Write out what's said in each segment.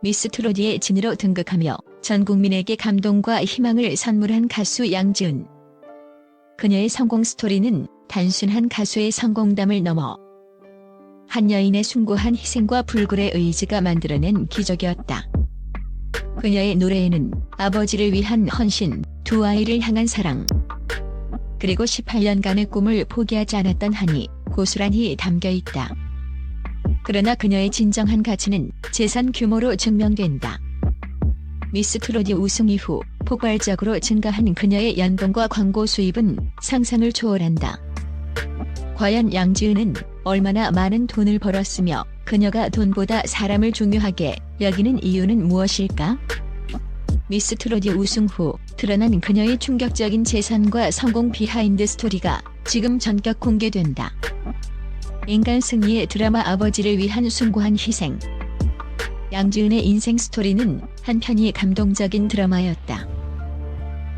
미스 트로트의 진으로 등극하며 전 국민에게 감동과 희망을 선물한 가수 양지은. 그녀의 성공 스토리는 단순한 가수의 성공담을 넘어 한 여인의 숭고한 희생과 불굴의 의지가 만들어낸 기적이었다. 그녀의 노래에는 아버지를 위한 헌신, 두 아이를 향한 사랑, 그리고 18년간의 꿈을 포기하지 않았던 한이 고스란히 담겨있다. 그러나 그녀의 진정한 가치는 재산 규모로 증명된다. 미스 트로트 우승 이후 폭발적으로 증가한 그녀의 연봉과 광고 수입은 상상을 초월한다. 과연 양지은은 얼마나 많은 돈을 벌었으며 그녀가 돈보다 사람을 중요하게 여기는 이유는 무엇일까? 미스 트로트 우승 후 드러난 그녀의 충격적인 재산과 성공 비하인드 스토리가 지금 전격 공개된다. 인간 승리의 드라마 아버지를 위한 숭고한 희생. 양지은의 인생 스토리는 한편이 감동적인 드라마였다.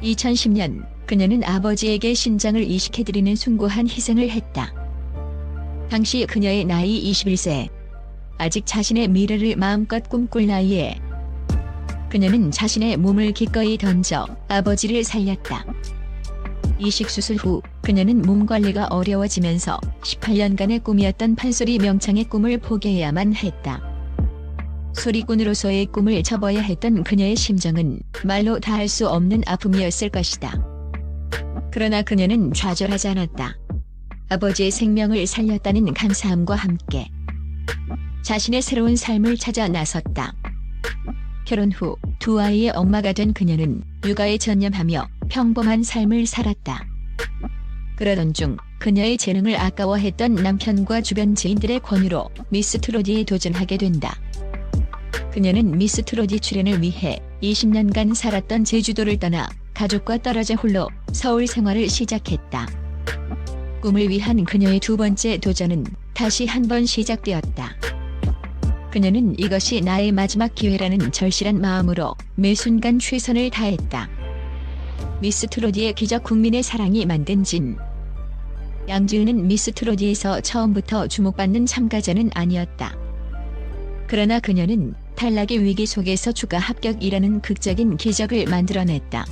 2010년 그녀는 아버지에게 신장을 이식해드리는 숭고한 희생을 했다. 당시 그녀의 나이 21세. 아직 자신의 미래를 마음껏 꿈꿀 나이에 그녀는 자신의 몸을 기꺼이 던져 아버지를 살렸다. 이식 수술 후 그녀는 몸 관리가 어려워지면서 18년간의 꿈이었던 판소리 명창의 꿈을 포기해야만 했다. 소리꾼으로서의 꿈을 접어야 했던 그녀의 심정은 말로 다할 수 없는 아픔이었을 것이다. 그러나 그녀는 좌절하지 않았다. 아버지의 생명을 살렸다는 감사함과 함께 자신의 새로운 삶을 찾아 나섰다. 결혼 후 두 아이의 엄마가 된 그녀는 육아에 전념하며 평범한 삶을 살았다. 그러던 중 그녀의 재능을 아까워했던 남편과 주변 지인들의 권유로 미스 트로트에 도전하게 된다. 그녀는 미스 트로트 출연을 위해 20년간 살았던 제주도를 떠나 가족과 떨어져 홀로 서울 생활을 시작했다. 꿈을 위한 그녀의 두 번째 도전은 다시 한번 시작되었다. 그녀는 이것이 나의 마지막 기회라는 절실한 마음으로 매 순간 최선을 다했다. 미스 트로트의 기적, 국민의 사랑이 만든 진. 양지은은 미스 트로트에서 처음부터 주목받는 참가자는 아니었다. 그러나 그녀는 탈락의 위기 속에서 추가 합격이라는 극적인 기적을 만들어냈다.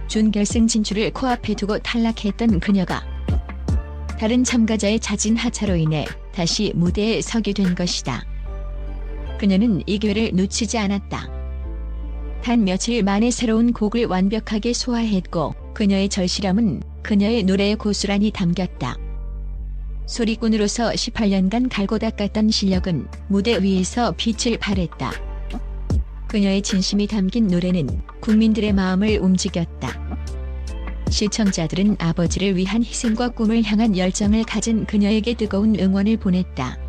준결승 진출을 코앞에 두고 탈락했던 그녀가 다른 참가자의 잦은 하차로 인해 다시 무대에 서게 된 것이다. 그녀는 이 기회를 놓치지 않았다. 단 며칠 만에 새로운 곡을 완벽하게 소화했고 그녀의 절실함은 그녀의 노래에 고스란히 담겼다. 소리꾼으로서 18년간 갈고 닦았던 실력은 무대 위에서 빛을 발했다. 그녀의 진심이 담긴 노래는 국민들의 마음을 움직였다. 시청자들은 아버지를 위한 희생과 꿈을 향한 열정을 가진 그녀에게 뜨거운 응원을 보냈다.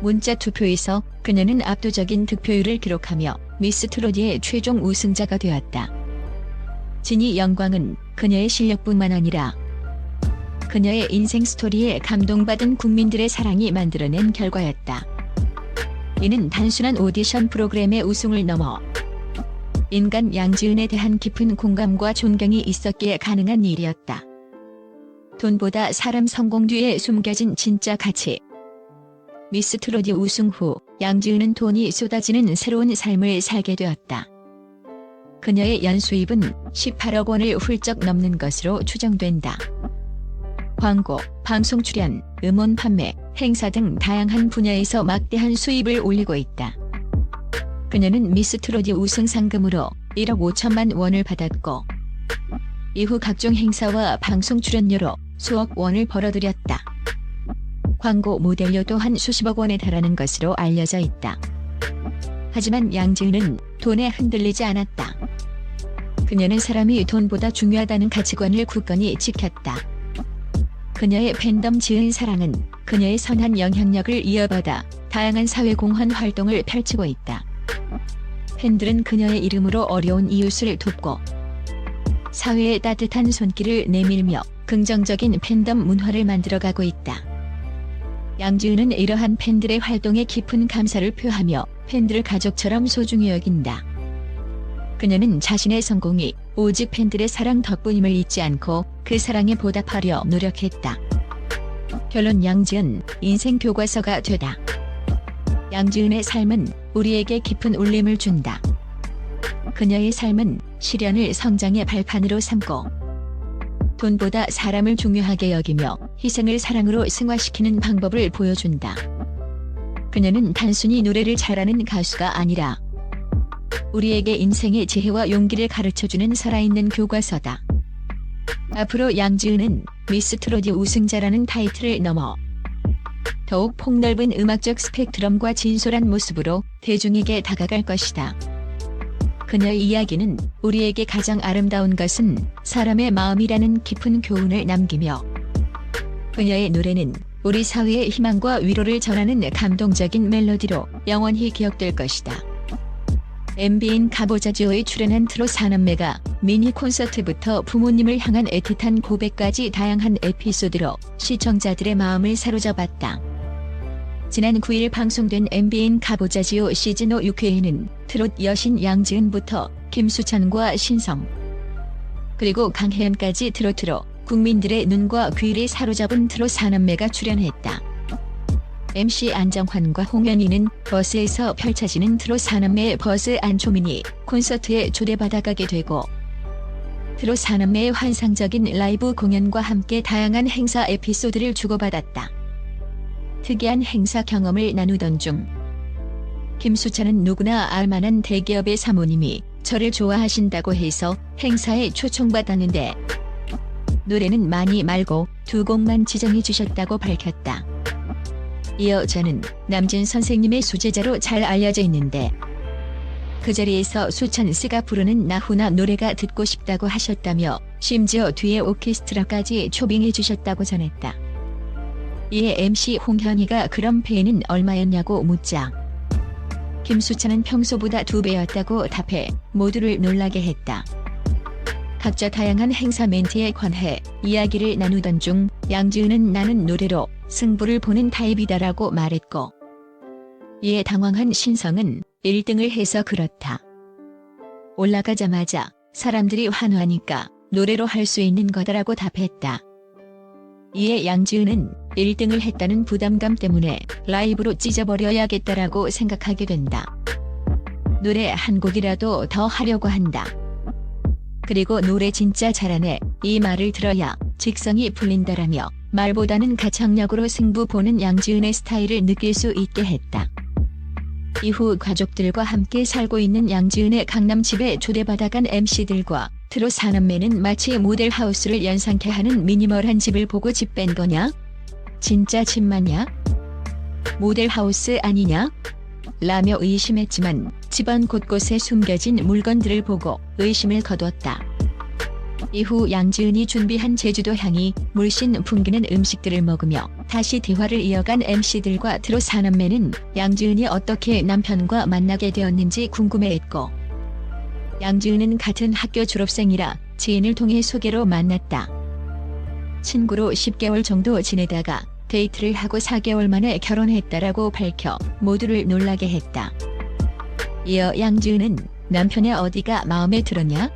문자 투표에서 그녀는 압도적인 득표율을 기록하며 미스 트로트의 최종 우승자가 되었다. 진이 영광은 그녀의 실력뿐만 아니라 그녀의 인생 스토리에 감동받은 국민들의 사랑이 만들어낸 결과였다. 이는 단순한 오디션 프로그램의 우승을 넘어 인간 양지은에 대한 깊은 공감과 존경이 있었기에 가능한 일이었다. 돈보다 사람 성공 뒤에 숨겨진 진짜 가치. 미스 트로트 우승 후 양지은은 돈이 쏟아지는 새로운 삶을 살게 되었다. 그녀의 연수입은 18억 원을 훌쩍 넘는 것으로 추정된다. 광고, 방송 출연, 음원 판매, 행사 등 다양한 분야에서 막대한 수입을 올리고 있다. 그녀는 미스 트로트 우승 상금으로 1억 5천만 원을 받았고 이후 각종 행사와 방송 출연료로 수억 원을 벌어들였다. 광고 모델료 또한 수십억 원에 달하는 것으로 알려져 있다. 하지만 양지은은 돈에 흔들리지 않았다. 그녀는 사람이 돈보다 중요하다는 가치관을 굳건히 지켰다. 그녀의 팬덤 지은 사랑은 그녀의 선한 영향력을 이어받아 다양한 사회공헌 활동을 펼치고 있다. 팬들은 그녀의 이름으로 어려운 이웃을 돕고 사회에 따뜻한 손길을 내밀며 긍정적인 팬덤 문화를 만들어가고 있다. 양지은은 이러한 팬들의 활동에 깊은 감사를 표하며 팬들을 가족처럼 소중히 여긴다. 그녀는 자신의 성공이 오직 팬들의 사랑 덕분임을 잊지 않고 그 사랑에 보답하려 노력했다. 결론, 양지은 인생 교과서가 되다. 양지은의 삶은 우리에게 깊은 울림을 준다. 그녀의 삶은 시련을 성장의 발판으로 삼고 돈보다 사람을 중요하게 여기며 희생을 사랑으로 승화시키는 방법을 보여준다. 그녀는 단순히 노래를 잘하는 가수가 아니라 우리에게 인생의 지혜와 용기를 가르쳐주는 살아있는 교과서다. 앞으로 양지은은 미스 트로트 우승자라는 타이틀을 넘어 더욱 폭넓은 음악적 스펙트럼과 진솔한 모습으로 대중에게 다가갈 것이다. 그녀의 이야기는 우리에게 가장 아름다운 것은 사람의 마음이라는 깊은 교훈을 남기며 그녀의 노래는 우리 사회의 희망과 위로를 전하는 감동적인 멜로디로 영원히 기억될 것이다. MBN 가보자지오에 출연한 트롯 사남매가 미니 콘서트부터 부모님을 향한 애틋한 고백까지 다양한 에피소드로 시청자들의 마음을 사로잡았다. 지난 9일 방송된 MBN 가보자지오 시즌5 6회에는 트롯 여신 양지은부터 김수찬과 신성 그리고 강혜연까지 트로트로 국민들의 눈과 귀를 사로잡은 트롯 사남매가 출연했다. MC 안정환과 홍현희는 버스에서 펼쳐지는 트롯 사남매의 버스 안초 미니 콘서트에 초대받아가게 되고 트롯 사남매의 환상적인 라이브 공연과 함께 다양한 행사 에피소드를 주고받았다. 특이한 행사 경험을 나누던 중 김수찬은 누구나 알만한 대기업의 사모님이 저를 좋아하신다고 해서 행사에 초청받았는데 노래는 많이 말고 2곡만 지정해 주셨다고 밝혔다. 이어 저는 남진 선생님의 수제자로 잘 알려져 있는데 그 자리에서 수찬 씨가 부르는 나훈아 노래가 듣고 싶다고 하셨다며 심지어 뒤에 오케스트라까지 초빙해 주셨다고 전했다. 이에 MC 홍현희가 그럼 페이는 얼마였냐고 묻자 김수찬은 평소보다 2배였다고 답해 모두를 놀라게 했다. 각자 다양한 행사 멘트에 관해 이야기를 나누던 중 양지은은 나는 노래로 승부를 보는 타입이다라고 말했고 이에 당황한 신성은 1등을 해서 그렇다. 올라가자마자 사람들이 환호하니까 노래로 할 수 있는 거다라고 답했다. 이에 양지은은 1등을 했다는 부담감 때문에 라이브로 찢어버려야겠다라고 생각하게 된다. 노래 한 곡이라도 더 하려고 한다. 그리고 노래 진짜 잘하네 이 말을 들어야 직성이 풀린다라며 말보다는 가창력으로 승부 보는 양지은의 스타일을 느낄 수 있게 했다. 이후 가족들과 함께 살고 있는 양지은의 강남집에 초대받아간 MC들과 트롯 사남매는 마치 모델하우스를 연상케 하는 미니멀한 집을 보고 집 뺀 거냐? 진짜 집 맞냐? 모델하우스 아니냐? 라며 의심했지만 집안 곳곳에 숨겨진 물건들을 보고 의심을 거두었다. 이후 양지은이 준비한 제주도 향이 물씬 풍기는 음식들을 먹으며 다시 대화를 이어간 MC들과 트롯 사남매는 양지은이 어떻게 남편과 만나게 되었는지 궁금해했고 양지은은 같은 학교 졸업생이라 지인을 통해 소개로 만났다. 친구로 10개월 정도 지내다가 데이트를 하고 4개월 만에 결혼했다라고 밝혀 모두를 놀라게 했다. 이어 양지은은 남편의 어디가 마음에 들었냐?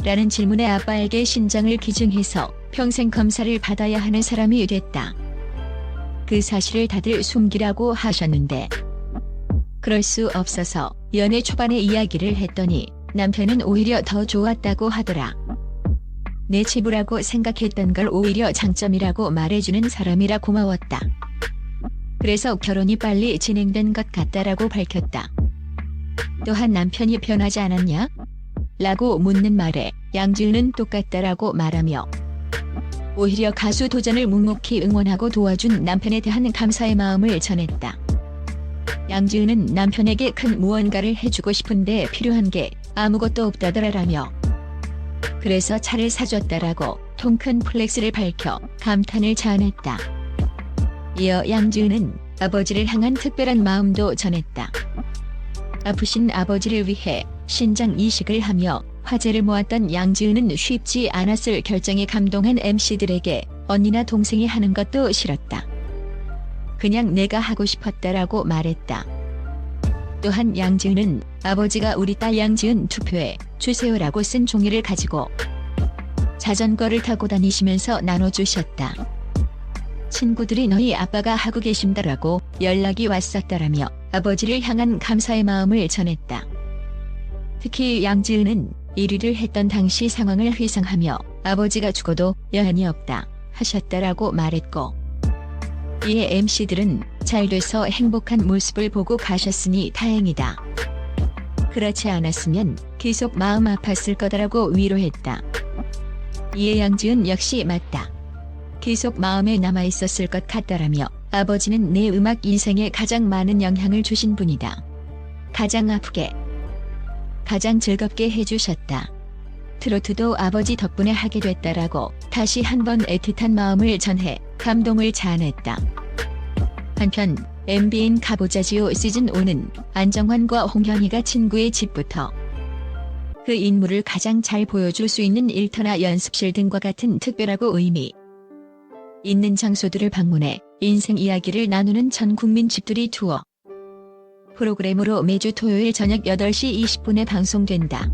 라는 질문에 아빠에게 신장을 기증해서 평생 검사를 받아야 하는 사람이 됐다. 그 사실을 다들 숨기라고 하셨는데 그럴 수 없어서 연애 초반에 이야기를 했더니 남편은 오히려 더 좋았다고 하더라. 내 치부라고 생각했던 걸 오히려 장점이라고 말해주는 사람이라 고마웠다. 그래서 결혼이 빨리 진행된 것 같다라고 밝혔다. 또한 남편이 변하지 않았냐? 라고 묻는 말에 양지은은 똑같다라고 말하며 오히려 가수 도전을 묵묵히 응원하고 도와준 남편에 대한 감사의 마음을 전했다. 양지은은 남편에게 큰 무언가를 해주고 싶은데 필요한 게 아무것도 없다더라라며 그래서 차를 사줬다라고 통큰 플렉스를 밝혀 감탄을 자아냈다. 이어 양지은은 아버지를 향한 특별한 마음도 전했다. 아프신 아버지를 위해 신장 이식을 하며 화제를 모았던 양지은은 쉽지 않았을 결정에 감동한 MC들에게 언니나 동생이 하는 것도 싫었다. 그냥 내가 하고 싶었다라고 말했다. 또한 양지은은 아버지가 우리 딸 양지은 투표에 주세요라고 쓴 종이를 가지고 자전거를 타고 다니시면서 나눠주셨다. 친구들이 너희 아빠가 하고 계신다라고 연락이 왔었더라며 아버지를 향한 감사의 마음을 전했다. 특히 양지은은 1위를 했던 당시 상황을 회상하며 아버지가 죽어도 여한이 없다 하셨다라고 말했고, 이에 MC들은 잘 돼서 행복한 모습을 보고 가셨으니 다행이다. 그렇지 않았으면 계속 마음 아팠을 거다라고 위로했다. 이에 양지은 역시 맞다. 계속 마음에 남아있었을 것 같다라며 아버지는 내 음악 인생에 가장 많은 영향을 주신 분이다. 가장 아프게, 가장 즐겁게 해주셨다. 트로트도 아버지 덕분에 하게 됐다라고 다시 한번 애틋한 마음을 전해 감동을 자아냈다. 한편 MBN 가보자지요 시즌5는 안정환과 홍현희가 친구의 집부터 그 인물을 가장 잘 보여줄 수 있는 일터나 연습실 등과 같은 특별하고 의미 있는 장소들을 방문해 인생 이야기를 나누는 전 국민 집들이 투어 프로그램으로 매주 토요일 저녁 8시 20분에 방송된다.